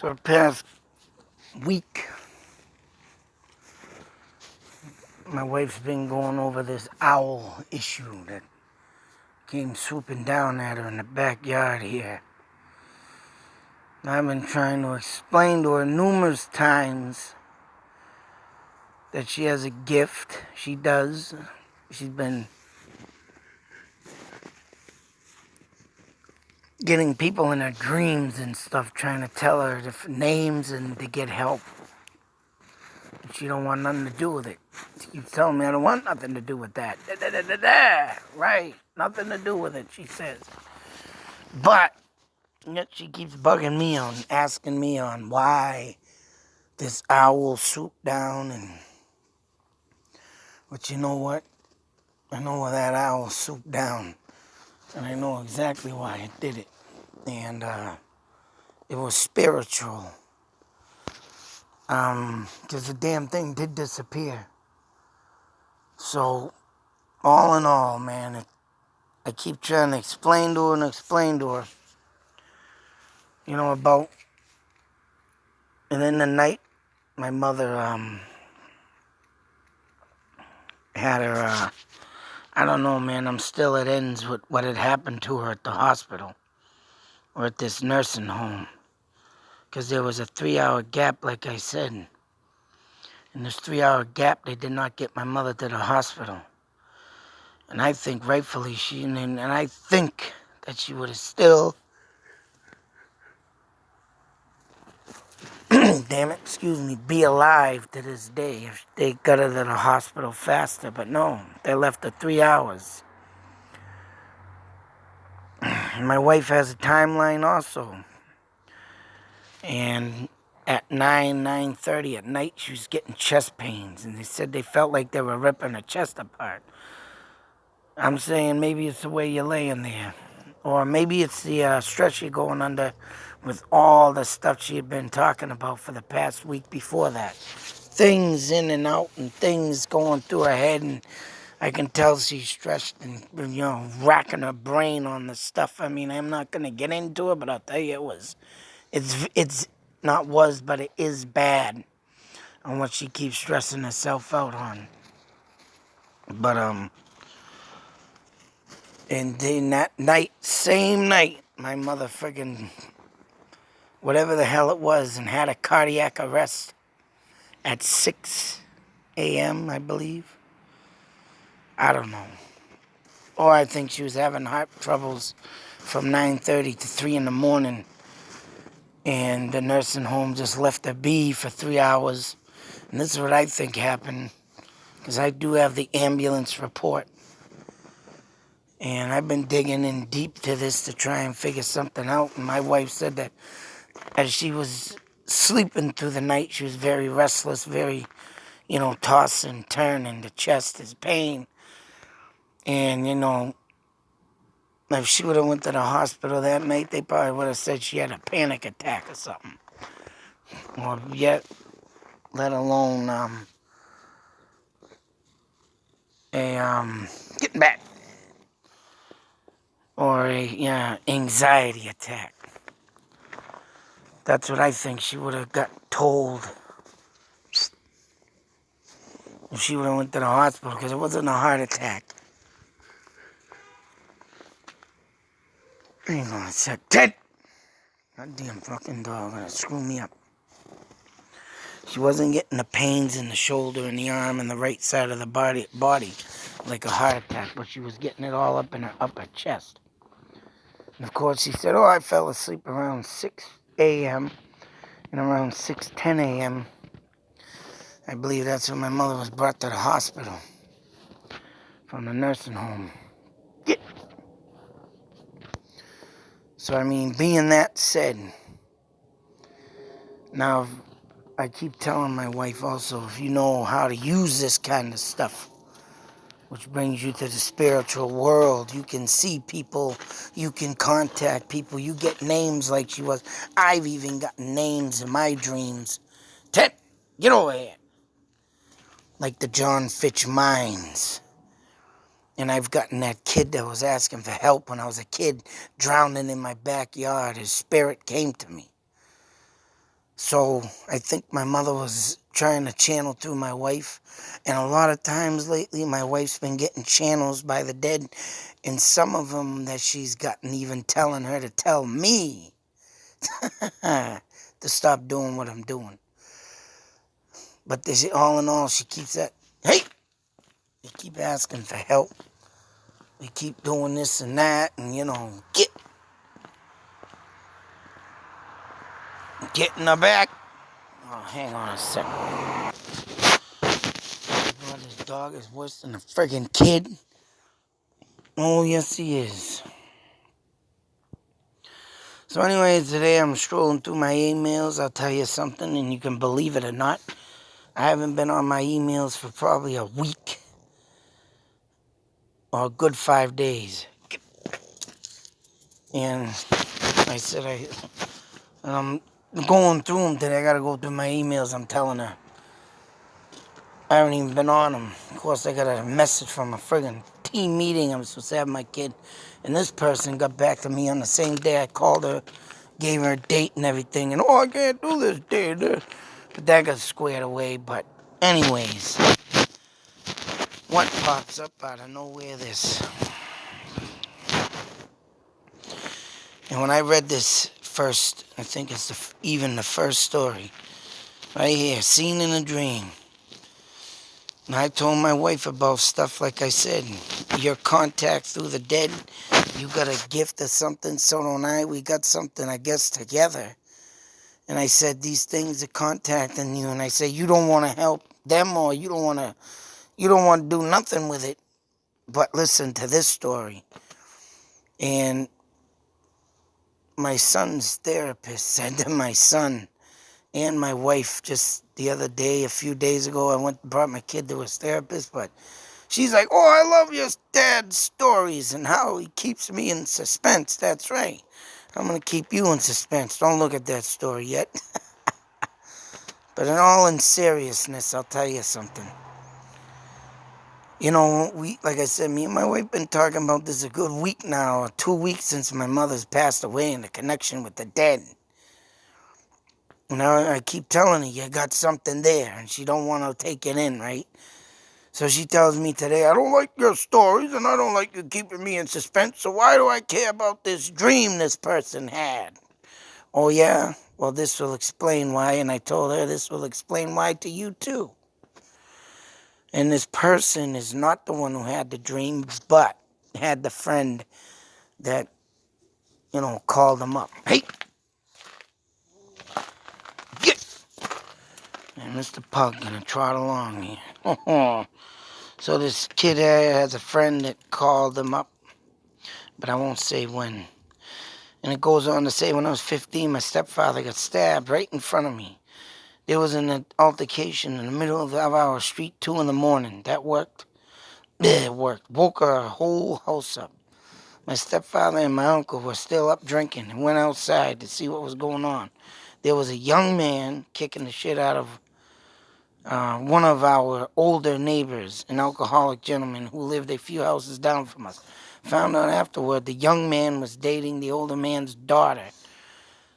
So the past week, my wife's been going over this owl issue that came swooping down at her in the backyard here. I've been trying to explain to her numerous times that she has a gift. She does. She's been getting people in her dreams and stuff trying to tell her the names and to get help. She don't want nothing to do with it. She keeps telling me I don't want nothing to do with that. Right, nothing to do with it, she says. But yet she keeps bugging me on, asking me on why this owl swooped down and... But you know what? I know why that owl swooped down. And I know exactly why it did it. And it was spiritual. Because the damn thing did disappear. So, all in all, man, I keep trying to explain to her, you know, about... And in the night, my mother had her, I don't know, man, I'm still at ends with what had happened to her at the hospital. Or at this nursing home. Because there was a 3-hour gap, like I said. In this 3-hour gap, they did not get my mother to the hospital. And I think rightfully and I think that she would have still, damn it, excuse me, be alive to this day if they got her to the hospital faster. But no, they left her 3 hours. My wife has a timeline also. And at 9:30 at night, she was getting chest pains. And they said they felt like they were ripping her chest apart. I'm saying maybe it's the way you're laying there. Or maybe it's the stress you're going under with all the stuff she had been talking about for the past week before that. Things in and out and things going through her head. And I can tell she's stressed and, you know, racking her brain on the stuff. I mean, I'm not going to get into it, but I'll tell you it's not was, but it is bad on what she keeps stressing herself out on. But, and then that night, same night, my mother friggin', whatever the hell it was, and had a cardiac arrest at 6 a.m., I believe. I don't know. Or I think she was having heart troubles from 9:30 to 3 in the morning. And the nursing home just left her be for 3 hours. And this is what I think happened, because I do have the ambulance report. And I've been digging in deep to this to try and figure something out. And my wife said that as she was sleeping through the night, she was very restless, very, you know, toss and turn, and the chest is pain. And, you know, if she would have went to the hospital that night, they probably would have said she had a panic attack or something. Or yet, let alone getting back. Or a anxiety attack. That's what I think she would have got told if she would have went to the hospital, because it wasn't a heart attack. Hang on a sec. Ted! Goddamn fucking dog gonna screw me up. She wasn't getting the pains in the shoulder and the arm and the right side of the body like a heart attack, but she was getting it all up in her upper chest. And of course, she said, I fell asleep around 6 a.m. and around 6:10 a.m. I believe that's when my mother was brought to the hospital from the nursing home. So, I mean, being that said, now I keep telling my wife also, if you know how to use this kind of stuff, which brings you to the spiritual world, you can see people, you can contact people, you get names like she was. I've even gotten names in my dreams. Ted, get over here. Like the John Fitch Mines. And I've gotten that kid that was asking for help when I was a kid, drowning in my backyard. His spirit came to me. So I think my mother was trying to channel through my wife. And a lot of times lately, my wife's been getting channels by the dead. And some of them that she's gotten even telling her to tell me to stop doing what I'm doing. But all in all, she keeps that, hey, they keep asking for help. They keep doing this and that, and get in the back. Oh, hang on a second. Oh, this dog is worse than a friggin' kid. Oh, yes, he is. So anyways, today I'm strolling through my emails. I'll tell you something, and you can believe it or not. I haven't been on my emails for probably a week. Or a good 5 days. And I said, I'm going through them today. I gotta go through my emails. I'm telling her. I haven't even been on them. Of course, I got a message from a friggin' team meeting I'm supposed to have my kid. And this person got back to me on the same day I called her, gave her a date and everything. And, I can't do this day. But that got squared away. But anyways, what pops up out of nowhere this? And when I read this first, I think it's even the first story. Right here, seen in a dream. And I told my wife about stuff like I said. Your contact through the dead, you got a gift or something, so don't I. We got something, I guess, together. And I said, these things are contacting you. And I said, you don't want to help them, or you don't want to do nothing with it. But listen to this story. And my son's therapist said to my son and my wife just the other day, a few days ago, I brought my kid to his therapist, but she's like, I love your dad's stories and how he keeps me in suspense. That's right. I'm going to keep you in suspense. Don't look at that story yet. But in seriousness, I'll tell you something. Like I said, me and my wife been talking about this a good week now, or 2 weeks since my mother's passed away, and the connection with the dead. Now I keep telling her, you got something there, and she don't want to take it in, right? So she tells me today, I don't like your stories, and I don't like you keeping me in suspense, so why do I care about this dream this person had? Oh, yeah? Well, this will explain why, and I told her this will explain why to you, too. And this person is not the one who had the dream, but had the friend that, called him up. Hey! Get! And Mr. Pug gonna trot along here. So this kid has a friend that called him up, but I won't say when. And it goes on to say, when I was 15, my stepfather got stabbed right in front of me. There was an altercation in the middle of our street, 2 in the morning. That worked? Yeah, it worked. Woke our whole house up. My stepfather and my uncle were still up drinking and went outside to see what was going on. There was a young man kicking the shit out of one of our older neighbors, an alcoholic gentleman who lived a few houses down from us. Found out afterward the young man was dating the older man's daughter.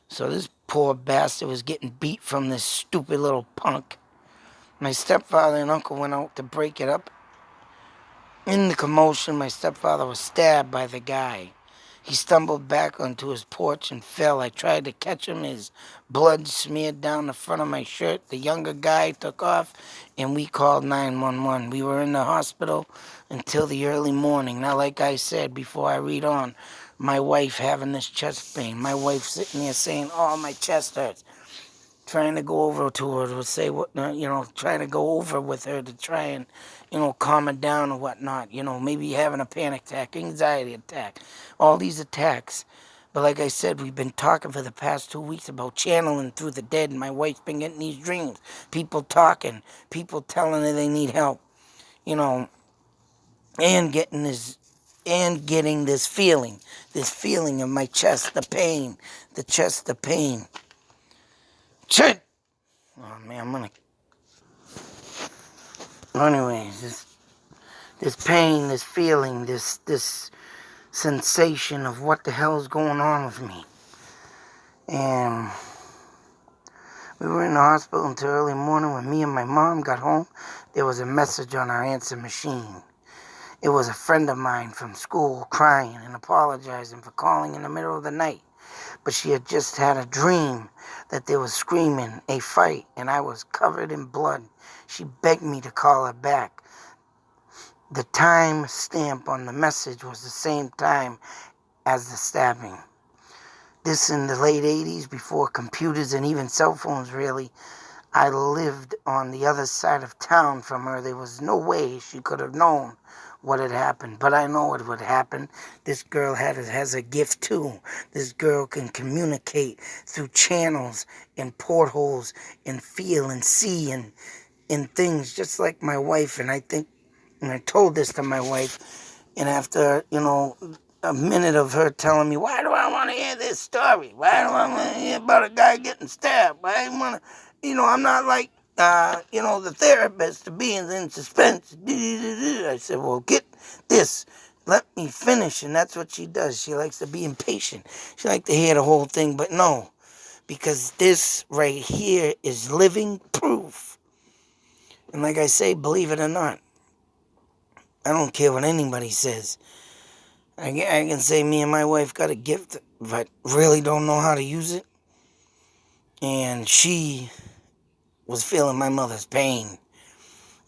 So this poor bastard was getting beat from this stupid little punk. My stepfather and uncle went out to break it up. In the commotion, my stepfather was stabbed by the guy. He stumbled back onto his porch and fell. I tried to catch him. His blood smeared down the front of my shirt. The younger guy took off, and we called 911. We were in the hospital until the early morning. Now, like I said before I read on, my wife having this chest pain. My wife sitting there saying, my chest hurts. Trying to go over to her to say trying to go over with her to try and, calm her down or whatnot. Maybe having a panic attack, anxiety attack, all these attacks. But like I said, we've been talking for the past 2 weeks about channeling through the dead, and my wife's been getting these dreams. People talking, people telling her they need help, and getting this feeling of my chest, the pain, the pain. Shit! Oh man, I'm gonna. Anyways, this pain, this feeling, this sensation of what the hell is going on with me. And We were in the hospital until early morning. When me and my mom got home, there was a message on our answer machine. It was a friend of mine from school crying and apologizing for calling in the middle of the night. But she had just had a dream that there was screaming, a fight, and I was covered in blood. She begged me to call her back. The time stamp on the message was the same time as the stabbing. This in the late 80s, before computers and even cell phones, really. I lived on the other side of town from her. There was no way she could have known what had happened, but I know what would happen. This girl has a gift too. This girl can communicate through channels and portholes and feel and see and things just like my wife. And I think, and I told this to my wife, and after, a minute of her telling me, why do I want to hear this story? Why do I want to hear about a guy getting stabbed? Why do I want to, I'm not like, the therapist to be in suspense. I said, well, get this. Let me finish. And that's what she does. She likes to be impatient. She likes to hear the whole thing, but no. Because this right here is living proof. And like I say, believe it or not, I don't care what anybody says. I can say me and my wife got a gift, but really don't know how to use it. And she was feeling my mother's pain.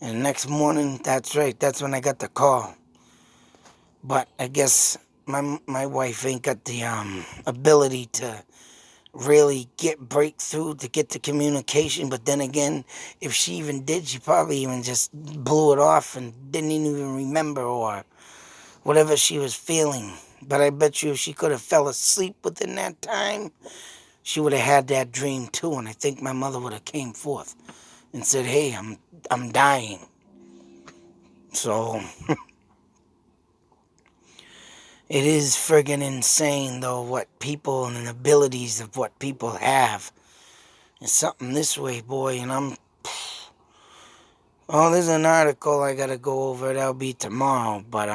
And next morning, that's right, that's when I got the call. But I guess my wife ain't got the ability to really break through to get the communication. But then again, if she even did, she probably even just blew it off and didn't even remember or whatever she was feeling. But I bet you if she could have fell asleep within that time, she would have had that dream too. And I think my mother would have came forth and said, hey, I'm dying. So it is friggin' insane though what people and the abilities of what people have. It's something this way, boy, and there's an article I gotta go over. That'll be tomorrow. But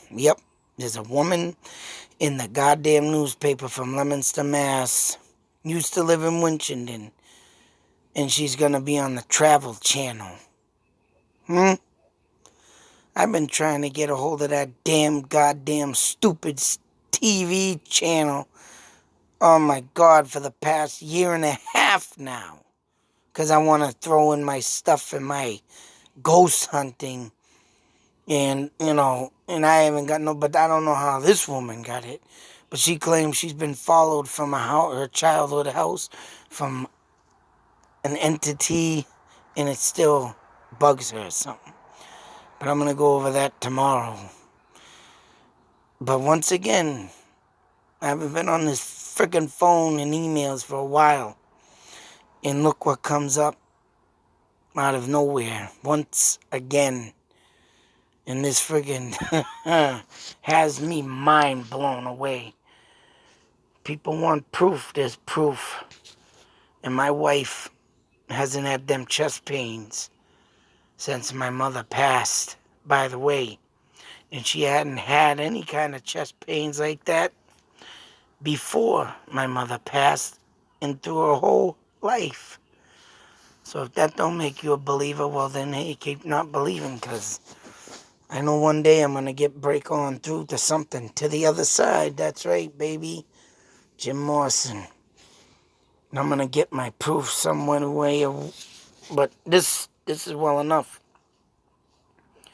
yep, there's a woman in the goddamn newspaper from Leominster, Mass. Used to live in Winchendon. And she's gonna be on the Travel Channel. I've been trying to get a hold of that goddamn stupid TV channel. Oh my God, for the past year and a half now. Because I want to throw in my stuff in my ghost hunting. And, and I haven't got but I don't know how this woman got it. But she claims she's been followed from her childhood house from an entity, and it still bugs her or something. But I'm going to go over that tomorrow. But once again, I haven't been on this freaking phone and emails for a while. And look what comes up out of nowhere. Once again. And this friggin' has me mind blown away. People want proof. There's proof. And my wife hasn't had them chest pains since my mother passed, by the way. And she hadn't had any kind of chest pains like that before my mother passed and through her whole life. So if that don't make you a believer, well then, hey, keep not believing, because I know one day I'm going to break on through to something, to the other side. That's right, baby. Jim Morrison. And I'm going to get my proof some way. But this is well enough.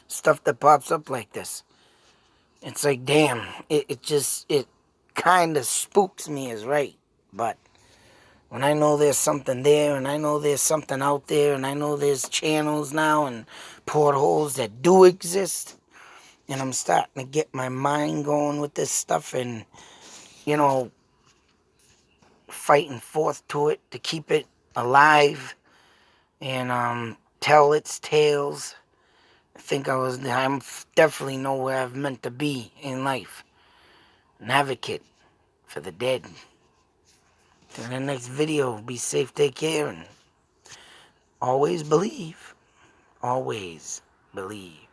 Stuff that pops up like this. It's like, damn, it kind of spooks me is right. But when I know there's something there, and I know there's something out there, and I know there's channels now and portholes that do exist, and I'm starting to get my mind going with this stuff and, fighting forth to it to keep it alive and tell its tales. I'm definitely know where I've meant to be in life. An advocate for the dead. Till the next video, be safe, take care, and always believe. Always believe.